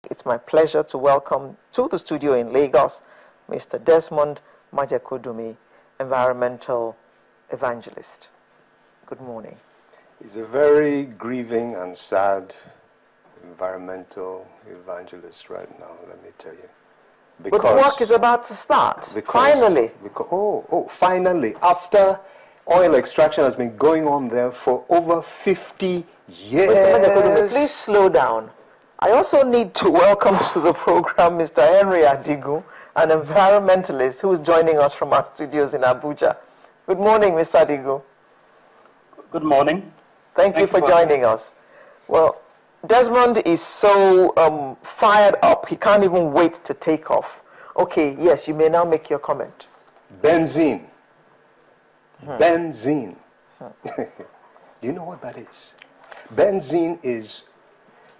It's my pleasure to welcome to the studio in Lagos Mr. Desmond Majekodumi, environmental evangelist. Good morning. He's a very grieving and sad environmental evangelist right now, let me tell you. But work is about to start, finally. Finally, after oil extraction has been going on there for over 50 years. Mr. Majekodumi, please slow down. I also need to welcome to the program Mr. Henry Adigu, an environmentalist who is joining us from our studios in Abuja. Good morning, Mr. Adigu. Good morning. Thank you for joining us. Well, Desmond is so fired up, he can't even wait to take off. Okay, yes, you may now make your comment. Benzene. Benzene. Do you know what that is? Benzene is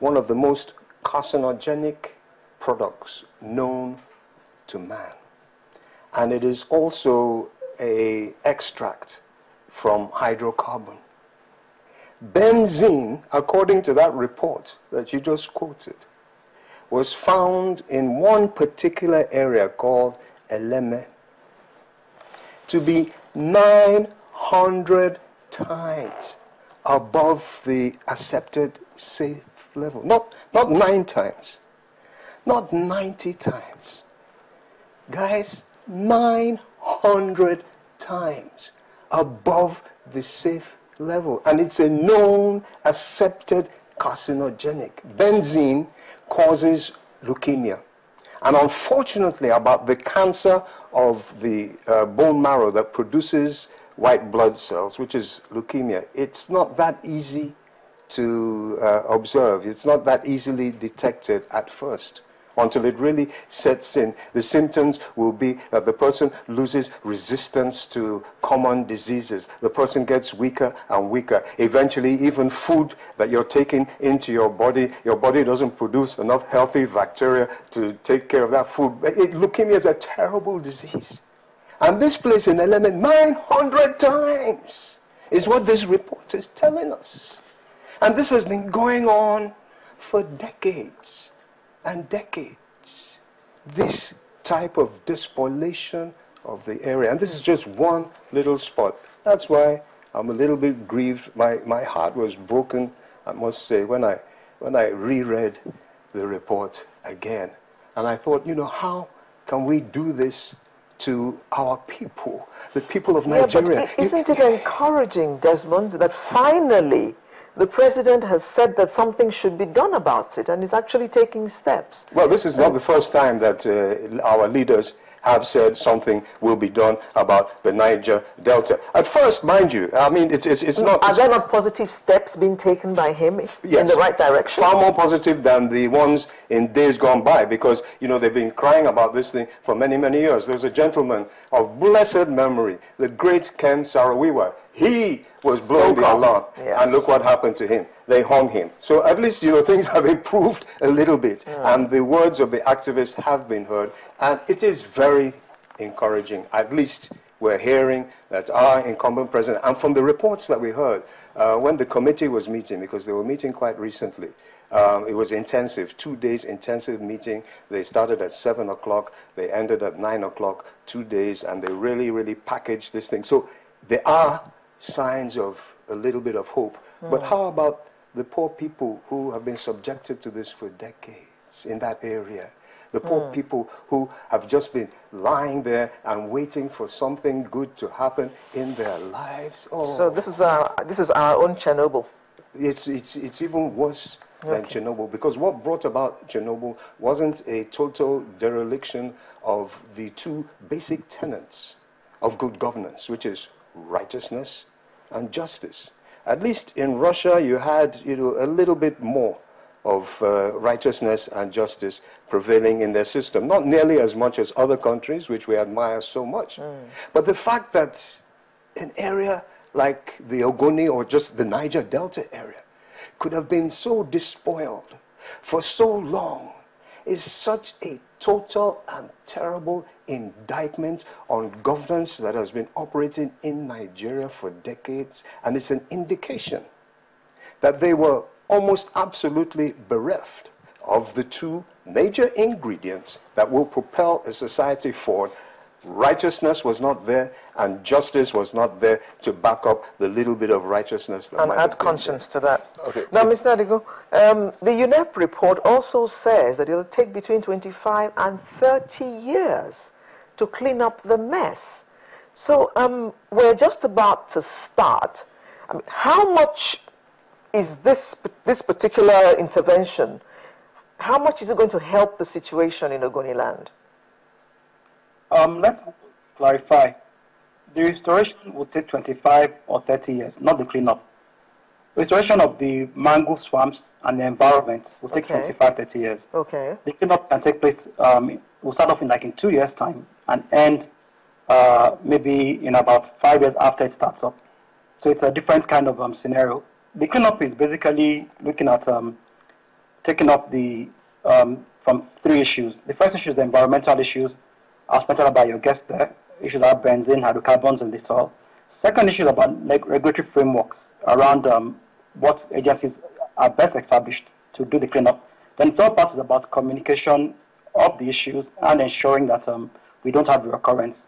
one of the most carcinogenic products known to man. And it is also an extract from hydrocarbon. Benzene, according to that report that you just quoted, was found in one particular area called Eleme to be 900 times above the accepted safe level. Not 9 times, not 90 times. Guys, 900 times above the safe level. And it's a known, accepted carcinogenic. Benzene causes leukemia. And unfortunately, about the cancer of the bone marrow that produces white blood cells, which is leukemia, it's not that easy to observe. It's not that easily detected at first until it really sets in. The symptoms will be that the person loses resistance to common diseases. The person gets weaker and weaker. Eventually, even food that you're taking into your body doesn't produce enough healthy bacteria to take care of that food. Leukemia is a terrible disease. And this place in Eleme, 900 times is what this report is telling us. And this has been going on for decades and decades. This type of despoliation of the area. And this is just one little spot. That's why I'm a little bit grieved. My heart was broken, I must say, when I reread the report again. And I thought, you know, how can we do this to our people, the people of Nigeria? But isn't it encouraging, Desmond, that finally the president has said that something should be done about it and is actually taking steps? Well, this is not the first time that our leaders have said something will be done about the Niger Delta. At first, mind you, I mean, it's not... Are there not positive steps being taken by him in the right direction? Far more positive than the ones in days gone by, because, you know, they've been crying about this thing for many, many years. There's a gentleman of blessed memory, the great Ken Saro-Wiwa. He was blowing the alarm, and look what happened to him. They hung him. So at least, you know, things have improved a little bit, and the words of the activists have been heard, and it is very encouraging. At least we're hearing that our incumbent president, and from the reports that we heard, when the committee was meeting, because they were meeting quite recently, it was intensive, 2 days intensive meeting. They started at 7 o'clock, they ended at 9 o'clock, 2 days, and they really, really packaged this thing. So there are signs of a little bit of hope. But how about the poor people who have been subjected to this for decades in that area? The poor people who have just been lying there and waiting for something good to happen in their lives. Oh. So this is our own Chernobyl. It's even worse than Chernobyl, because what brought about Chernobyl wasn't a total dereliction of the 2 basic tenets of good governance, which is righteousness and justice. At least in Russia, you had, you know, a little bit more of righteousness and justice prevailing in their system. Not nearly as much as other countries, which we admire so much. But the fact that an area like the Ogoni or just the Niger Delta area could have been so despoiled for so long is such a total and terrible indictment on governance that has been operating in Nigeria for decades, and it's an indication that they were almost absolutely bereft of the two major ingredients that will propel a society forward, righteousness was not there and justice was not there to back up the little bit of righteousness that and might add have been conscience there. to that. Okay. Now, Mr. Adigo, the UNEP report also says that it'll take between 25 and 30 years to clean up the mess. So we're just about to start. I mean, how much is this particular intervention, how much is it going to help the situation in Ogoni land? Let's clarify. The restoration will take 25 or 30 years, not the cleanup. Restoration of the mangrove swamps and the environment will take 25, 30 years. Okay. The cleanup can take place, will start off in 2 years' time and end maybe in about 5 years after it starts up. So it's a different kind of scenario. The cleanup is basically looking at taking up the from three issues. The first issue is the environmental issues, as mentioned by your guest there. Issues are benzene, hydrocarbons in the soil. Second issue is about regulatory frameworks around what agencies are best established to do the cleanup. Then the third part is about communication of the issues and ensuring that we don't have recurrence.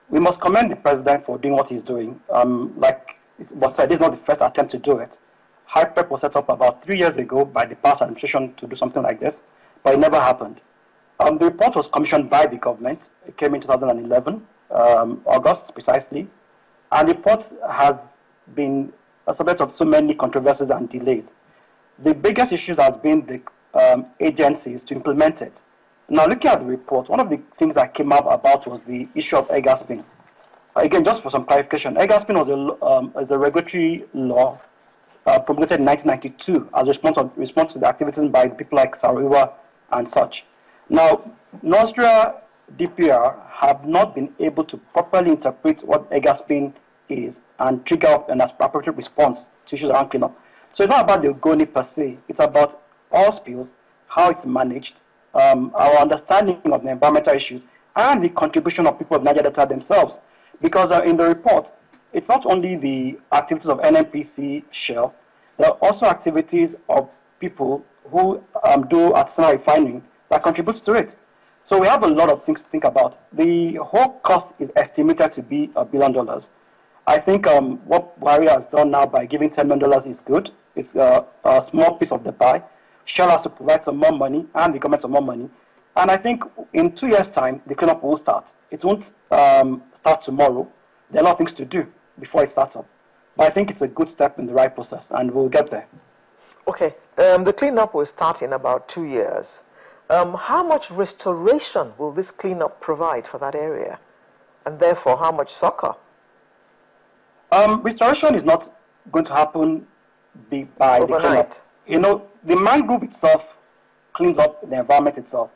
We must commend the president for doing what he's doing. Like it was said, this is not the first attempt to do it. HIPEP was set up about 3 years ago by the past administration to do something like this, but it never happened. The report was commissioned by the government. It came in 2011, August precisely, and the report has been a subject of so many controversies and delays. The biggest issues has been the agencies to implement it. Now, looking at the report, one of the things that came up about was the issue of EGASPIN. Again, just for some clarification, EGASPIN was a regulatory law promulgated in 1992 as a response to the activities by people like Sariwa and such. Now, Nostra DPR have not been able to properly interpret what EGASPIN is and trigger up an appropriate response to issues around cleanup. So it's not about the Ogoni per se, it's about all spills, how it's managed, our understanding of the environmental issues, and the contribution of people of Niger Delta themselves. Because in the report, it's not only the activities of NNPC Shell, there are also activities of people who do artisanal refining that contributes to it. So we have a lot of things to think about. The whole cost is estimated to be $1 billion. I think what Buhari has done now by giving $10 million is good. It's a small piece of the pie. Shell has to provide some more money and the government some more money. And I think in 2 years' time, the cleanup will start. It won't start tomorrow. There are a lot of things to do before it starts up. But I think it's a good step in the right process, and we'll get there. Okay, the cleanup will start in about 2 years. How much restoration will this cleanup provide for that area? And therefore, how much succor? Restoration is not going to happen by the cleanup. You know, the mangrove itself cleans up the environment itself.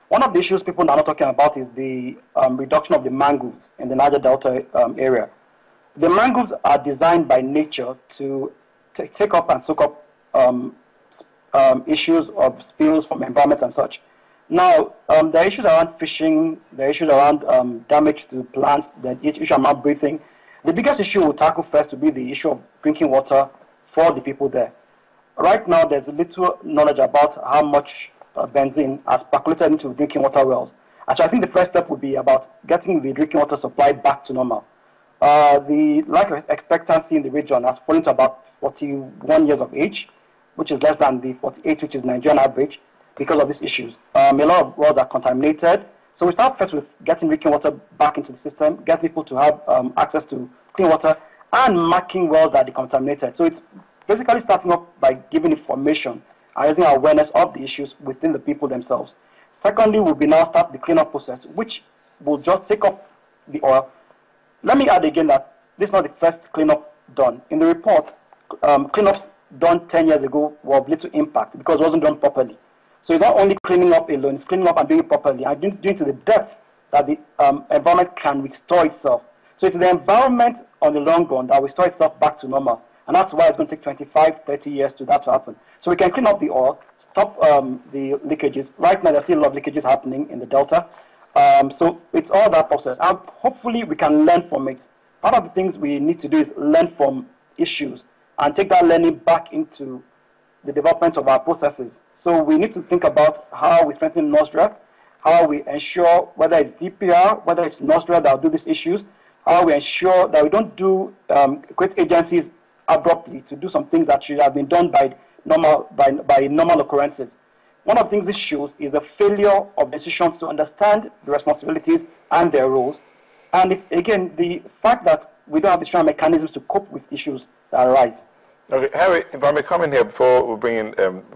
One of the issues people are not talking about is the reduction of the mangroves in the Niger Delta area. The mangroves are designed by nature to take up and soak up issues of spills from environment and such. Now, there are issues around fishing, there are issues around damage to plants, the issue around breathing. The biggest issue we'll tackle first will be the issue of drinking water for the people there. Right now, there's little knowledge about how much benzene has percolated into drinking water wells. And so I think the first step would be about getting the drinking water supply back to normal. The life expectancy in the region has fallen to about 41 years of age, which is less than the 48, which is Nigerian average, because of these issues. A lot of wells are contaminated. So we start first with getting drinking water back into the system, get people to have access to clean water, and marking wells that are decontaminated. So it's basically starting up by giving information and raising awareness of the issues within the people themselves. Secondly, we'll be now start the cleanup process, which will just take off the oil. Let me add again that this is not the first cleanup done. In the report, cleanups done 10 years ago were of little impact because it wasn't done properly. So it's not only cleaning up alone, it's cleaning up and doing it properly and doing it to the depth that the environment can restore itself. So it's the environment on the long run that will restore itself back to normal. And that's why it's going to take 25, 30 years to that to happen. So we can clean up the oil, stop the leakages. Right now, there's still a lot of leakages happening in the Delta. So it's all that process. And hopefully, we can learn from it. Part of the things we need to do is learn from issues and take that learning back into the development of our processes. So we need to think about how we strengthen NOSDRA, how we ensure whether it's DPR, whether it's NOSDRA that will do these issues, how we ensure that we don't do create agencies abruptly to do some things that should have been done by normal occurrences. One of the things this shows is the failure of institutions to understand the responsibilities and their roles. And again, the fact that we don't have the strong mechanisms to cope with issues that arise. Okay, Harry, if I may come in here before we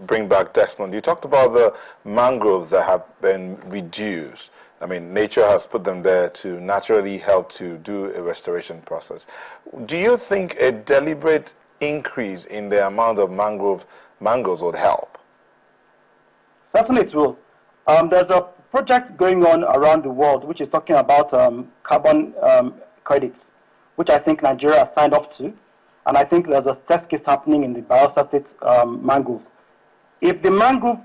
bring back Desmond. You talked about the mangroves that have been reduced. I mean, nature has put them there to naturally help to do a restoration process. Do you think a deliberate increase in the amount of mangroves would help? Certainly it will. There's a project going on around the world which is talking about carbon credits, which I think Nigeria has signed up to. And I think there's a test case happening in the Bayelsa State mangroves. If the mangrove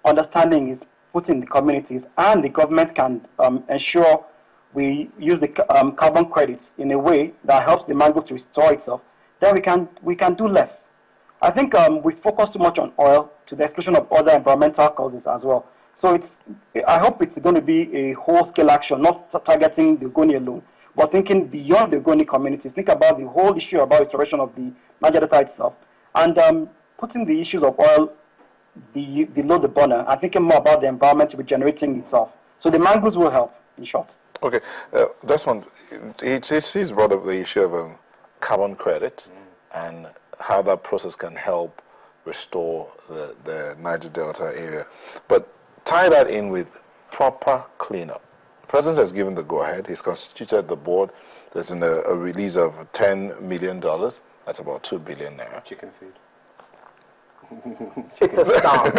understanding is put in the communities and the government can ensure we use the carbon credits in a way that helps the mangrove to restore itself, then we can do less. I think we focus too much on oil to the exclusion of other environmental causes as well. So I hope it's going to be a whole-scale action, not targeting the Ogoni alone, but thinking beyond the Ogoni communities. Think about the whole issue about restoration of the Niger Delta itself, and putting the issues of oil below the burner, and thinking more about the environment regenerating itself. So the mangroves will help, in short. Okay, Desmond, he's brought up the issue of carbon credit and how that process can help restore the Niger Delta area. But tie that in with proper cleanup. The President has given the go-ahead. He's constituted the board. There's a release of $10 million. That's about 2 billion naira. Chicken feed. It's a start.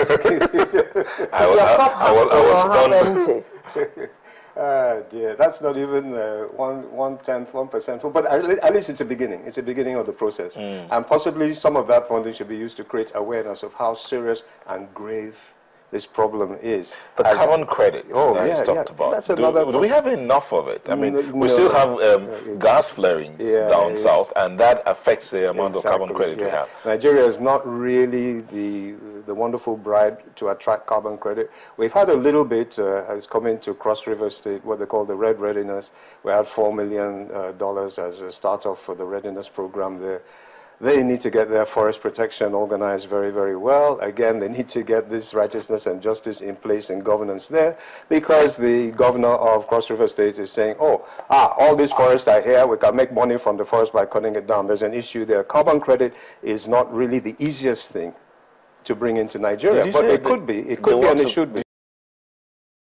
I was empty. Dear, that's not even 1/10, 1%. But at least it's a beginning. It's a beginning of the process. And possibly some of that funding should be used to create awareness of how serious and grave this problem is. But carbon credit, talked about. That's another do we have enough of it? I mean, we no, still have gas flaring down south, and that affects the amount of carbon credit we have. Nigeria is not really the wonderful bride to attract carbon credit. We've had a little bit, has come into Cross River State, what they call the Red Readiness. We had $4 million as a start-off for the readiness program there. They need to get their forest protection organized very, very well. Again, they need to get this righteousness and justice in place and governance there, because the governor of Cross River State is saying, all these forests are here, we can make money from the forest by cutting it down. There's an issue there. Carbon credit is not really the easiest thing to bring into Nigeria, but it could be. It could be and it should be.